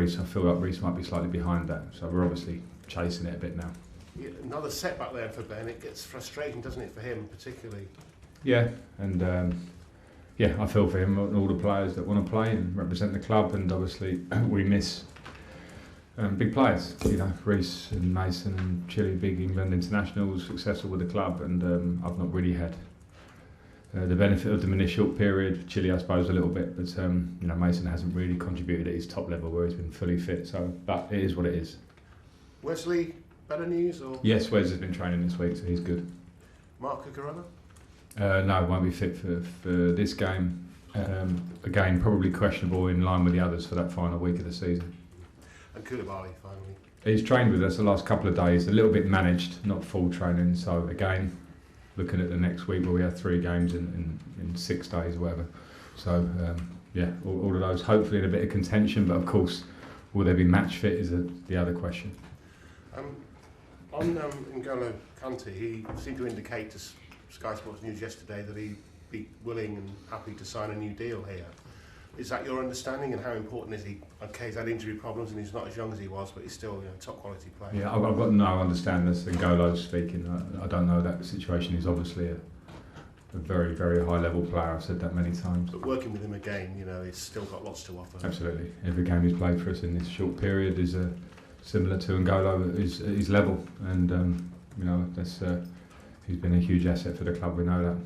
Reece. I feel like Reece might be slightly behind that, so we're obviously chasing it a bit now. Yeah, another setback there for Ben. It gets frustrating, doesn't it, for him particularly? Yeah, and yeah, I feel for him and all the players that want to play and represent the club, and obviously we miss big players, you know, Reece and Mason and Chile, big England internationals, successful with the club, and I've not really had the benefit of them in this short period. Chile, I suppose, a little bit, but you know, Mason hasn't really contributed at his top level where he's been fully fit. So, but it is what it is. Wesley, better news? Or? Yes, Wes has been training this week, so he's good. Mark Cucurella? No, won't be fit for this game. Again, probably questionable in line with the others for that final week of the season. And Koulibaly, finally. He's trained with us the last couple of days, a little bit managed, not full training. So again, looking at the next week where we have 3 games in 6 days or whatever. So yeah, all of those hopefully in a bit of contention, but of course, will they be match fit is the other question. On N'Golo Kante, he seemed to indicate to Sky Sports News yesterday that he'd be willing and happy to sign a new deal here. Is that your understanding, and how important is he? Okay, he's had injury problems and he's not as young as he was, but he's still, you know, top quality player. Yeah, I've got no understanding as N'Golo's speaking. I don't know that situation. He's obviously a very, very high level player. I've said that many times. But working with him again, you know, he's still got lots to offer. Absolutely. Every game he's played for us in this short period is similar to N'Golo, his level, and you know, that's he's been a huge asset for the club. We know that.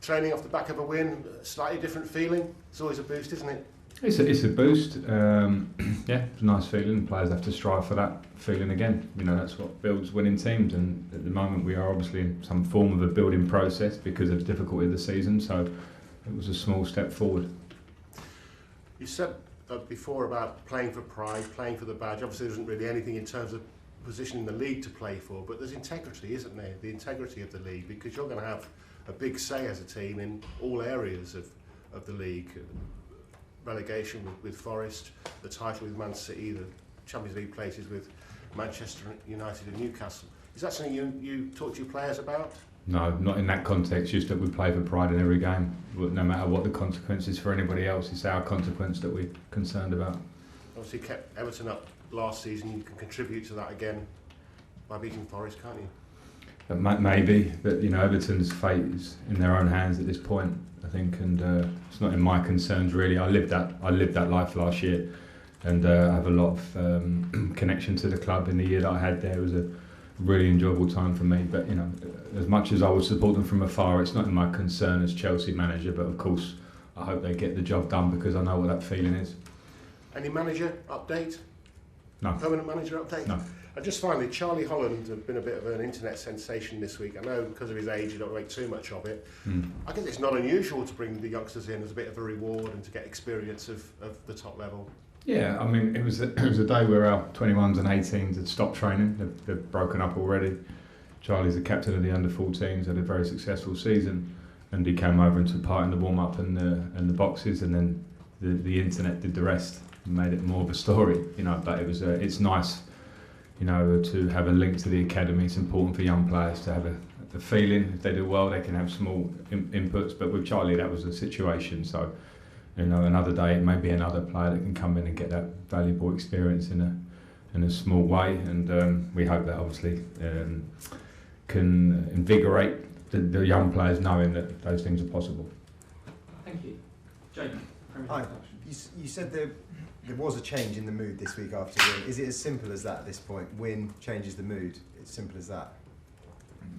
Training off the back of a win, slightly different feeling. It's always a boost, isn't it? It's a boost. Yeah, it's a nice feeling. Players have to strive for that feeling again. You know, that's what builds winning teams. And at the moment, we are obviously in some form of a building process because of the difficulty of the season. So it was a small step forward. You said before about playing for pride, playing for the badge. Obviously, there isn't really anything in terms of position in the league to play for, but there's integrity, isn't there? The integrity of the league, because you're going to have a big say as a team in all areas of the league. Relegation with Forest, the title with Man City, the Champions League places with Manchester United and Newcastle. Is that something you talk to your players about? No, not in that context, just that we play for pride in every game. No matter what the consequences for anybody else, it's our consequence that we're concerned about. Obviously, you kept Everton up last season. You can contribute to that again by beating Forest, can't you? Maybe, but you know, Everton's fate is in their own hands at this point, I think, and it's not in my concerns really. I lived that life last year, and I have a lot of connection to the club. In the year that I had there, it was a really enjoyable time for me. But you know, as much as I would support them from afar, it's not in my concern as Chelsea manager. But of course, I hope they get the job done because I know what that feeling is. Any manager update? No. Permanent manager update? No. And just finally, Charlie Holland has been a bit of an internet sensation this week. I know because of his age, you don't make too much of it. I guess it's not unusual to bring the youngsters in as a bit of a reward and to get experience of the top level. Yeah, I mean, it was a day where our 21s and 18s had stopped training. They've broken up already. Charlie's the captain of the under-14s, had a very successful season, and he came over and took part in the warm-up and the boxes, and then the internet did the rest and made it more of a story, you know. But it's nice, you know, to have a link to the academy. It's important for young players to have a feeling. If they do well, they can have small inputs. But with Charlie, that was the situation. So, you know, another day it may be another player that can come in and get that valuable experience in a small way. And we hope that obviously can invigorate the young players, knowing that those things are possible. Thank you, Jake. Hi. You said there was a change in the mood this week after the win. Is it as simple as that at this point? Win changes the mood. It's simple as that.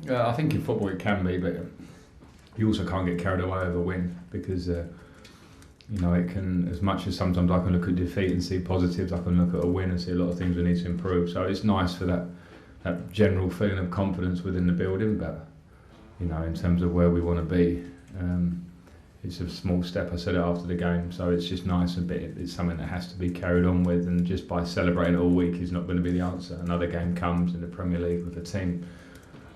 I think in football it can be, but you also can't get carried away over win because you know, it can, as much as sometimes I can look at defeat and see positives, I can look at a win and see a lot of things we need to improve. So it's nice for that general feeling of confidence within the building, but you know, in terms of where we want to be, it's a small step. I said it after the game, so it's just nice and it's something that has to be carried on with, and just by celebrating it all week is not going to be the answer. Another game comes in the Premier League with a team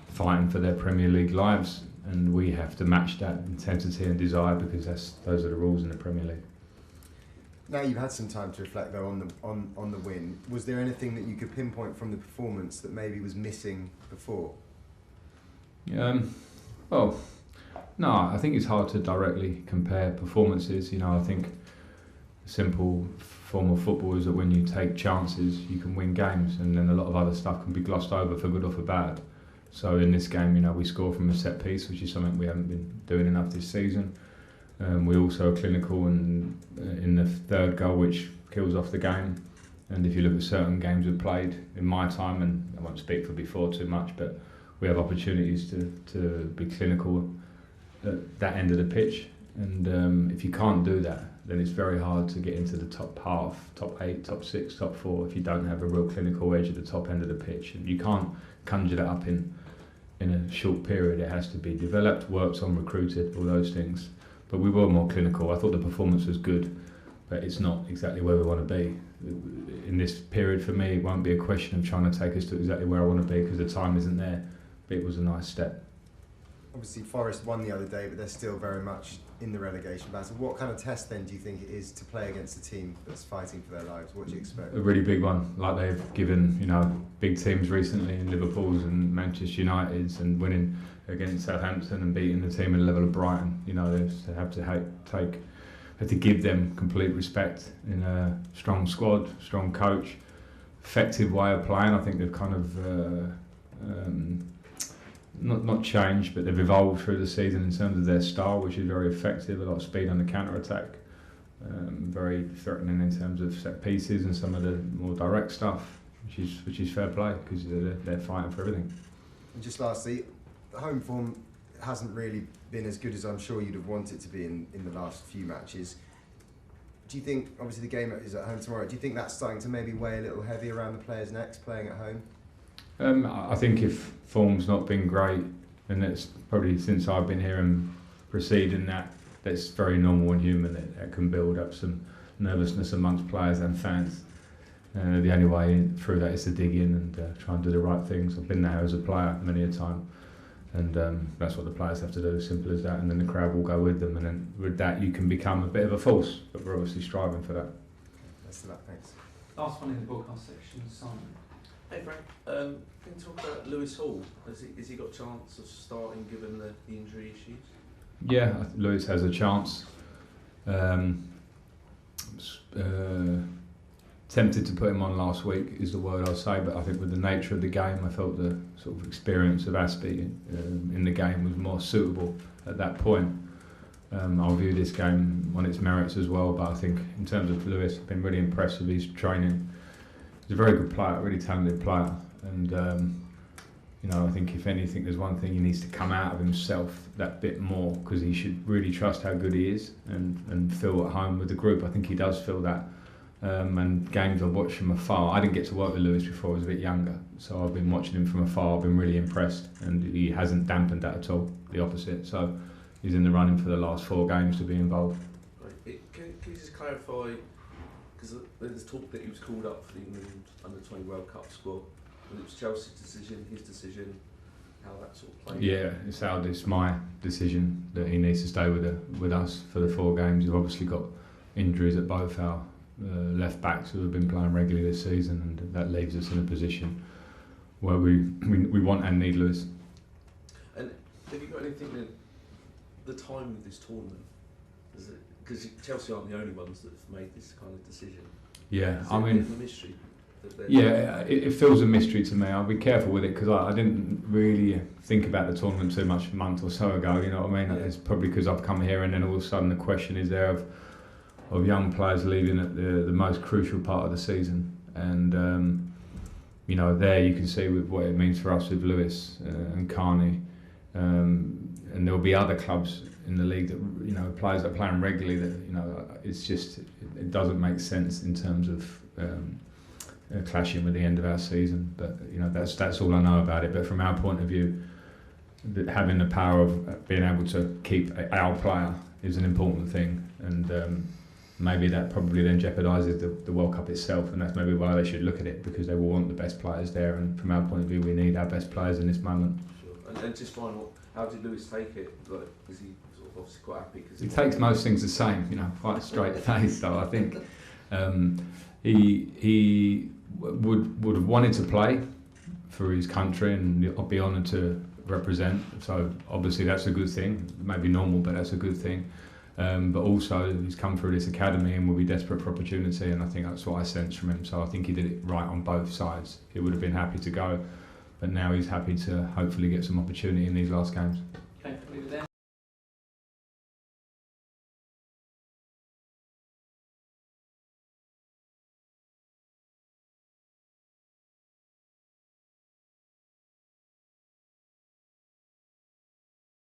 fighting for their Premier League lives, and we have to match that intensity and desire because those are the rules in the Premier League. Now you've had some time to reflect though on the win. Was there anything that you could pinpoint from the performance that maybe was missing before? Well, no, I think it's hard to directly compare performances. You know, I think a simple form of football is that when you take chances, you can win games, and then a lot of other stuff can be glossed over for good or for bad. So in this game, we score from a set piece, which is something we haven't been doing enough this season. We also are clinical in the third goal, which kills off the game. And if you look at certain games we've played in my time, and I won't speak for before too much, but we have opportunities to be clinical at that end of the pitch. And if you can't do that, then it's very hard to get into the top half, top 8, top 6, top 4 if you don't have a real clinical edge at the top end of the pitch. And you can't conjure that up in a short period. It has to be developed, worked on, recruited, all those things. But we were more clinical. I thought the performance was good, but it's not exactly where we want to be. In this period, for me, it won't be a question of trying to take us to exactly where I want to be because the time isn't there. But it was a nice step. Obviously, Forest won the other day, but they're still very much in the relegation battle. What kind of test then do you think it is to play against a team that's fighting for their lives? What do you expect? A really big one, like they've given big teams recently in Liverpool's and Manchester United's, and winning against Southampton and beating the team at the level of Brighton. They have to give them complete respect in a strong squad, strong coach, effective way of playing. I think they've kind of not changed, but they've evolved through the season in terms of their style, which is very effective. A lot of speed on the counter attack, very threatening in terms of set pieces and some of the more direct stuff, which is fair play because they're fighting for everything. And just lastly, home form hasn't really been as good as I'm sure you'd have wanted it to be in the last few matches. Do you think, obviously the game is at home tomorrow, do you think that's starting to maybe weigh a little heavy around the players' necks playing at home? I think if form's not been great, and it's probably since I've been here and preceding that's very normal and human, that can build up some nervousness amongst players and fans. The only way through that is to dig in and try and do the right things. I've been there as a player many a time, and that's what the players have to do, as simple as that, and then the crowd will go with them, and then with that you can become a bit of a force, but we're obviously striving for that. Best of luck, thanks. Last one in the broadcast section, Simon. Hey Frank, can you talk about Lewis Hall? Has he got a chance of starting given the injury issues? Yeah, Lewis has a chance. Tempted to put him on last week is the word I'll say, but I think with the nature of the game, I felt the sort of experience of Aspie in the game was more suitable at that point. I'll view this game on its merits as well, but I think in terms of Lewis, I've been really impressed with his training. He's a very good player, a really talented player, and I think if anything, there's one thing he needs to come out of himself that bit more, because he should really trust how good he is and feel at home with the group. I think he does feel that. And games I've watched from afar. I didn't get to work with Lewis before I was a bit younger, so I've been watching him from afar. I've been really impressed, and he hasn't dampened that at all. The opposite. So he's in the running for the last 4 games to be involved. Right. Can you just clarify? Because there's talk that he was called up for the England Under-20 World Cup squad. And it was Chelsea's decision, his decision, how that sort of played. Yeah, it's my decision that he needs to stay with us for the 4 games. We've obviously got injuries at both our left backs who have been playing regularly this season, and that leaves us in a position where we want and need Lewis. And have you got anything that the time of this tournament? Because Chelsea aren't the only ones that have made this kind of decision. Yeah, Is I it mean, a bit of a mystery. Yeah, it feels a mystery to me. I'll be careful with it because I didn't really think about the tournament too much a month or so ago. You know what I mean? Yeah. It's probably because I've come here and then all of a sudden the question is there of young players leaving at the most crucial part of the season, and there you can see with what it means for us with Lewis and Carney, and there'll be other clubs in the league that players that are playing regularly that it's just it doesn't make sense in terms of clashing with the end of our season. But that's all I know about it. But from our point of view, having the power of being able to keep our player is an important thing, and maybe that probably then jeopardises the World Cup itself, and that's maybe why they should look at it, because they will want the best players there, and from our point of view we need our best players in this moment. Sure. And just final, how did Lewis take it? Like, was he sort of obviously quite happy? Cause he takes most things the same, quite straight face. So I think he would have wanted to play for his country and I'd be honoured to represent. So obviously that's a good thing. Maybe normal, but that's a good thing. But also he's come through this academy and will be desperate for opportunity, and I think that's what I sense from him. So I think he did it right on both sides. He would have been happy to go, but now he's happy to hopefully get some opportunity in these last games.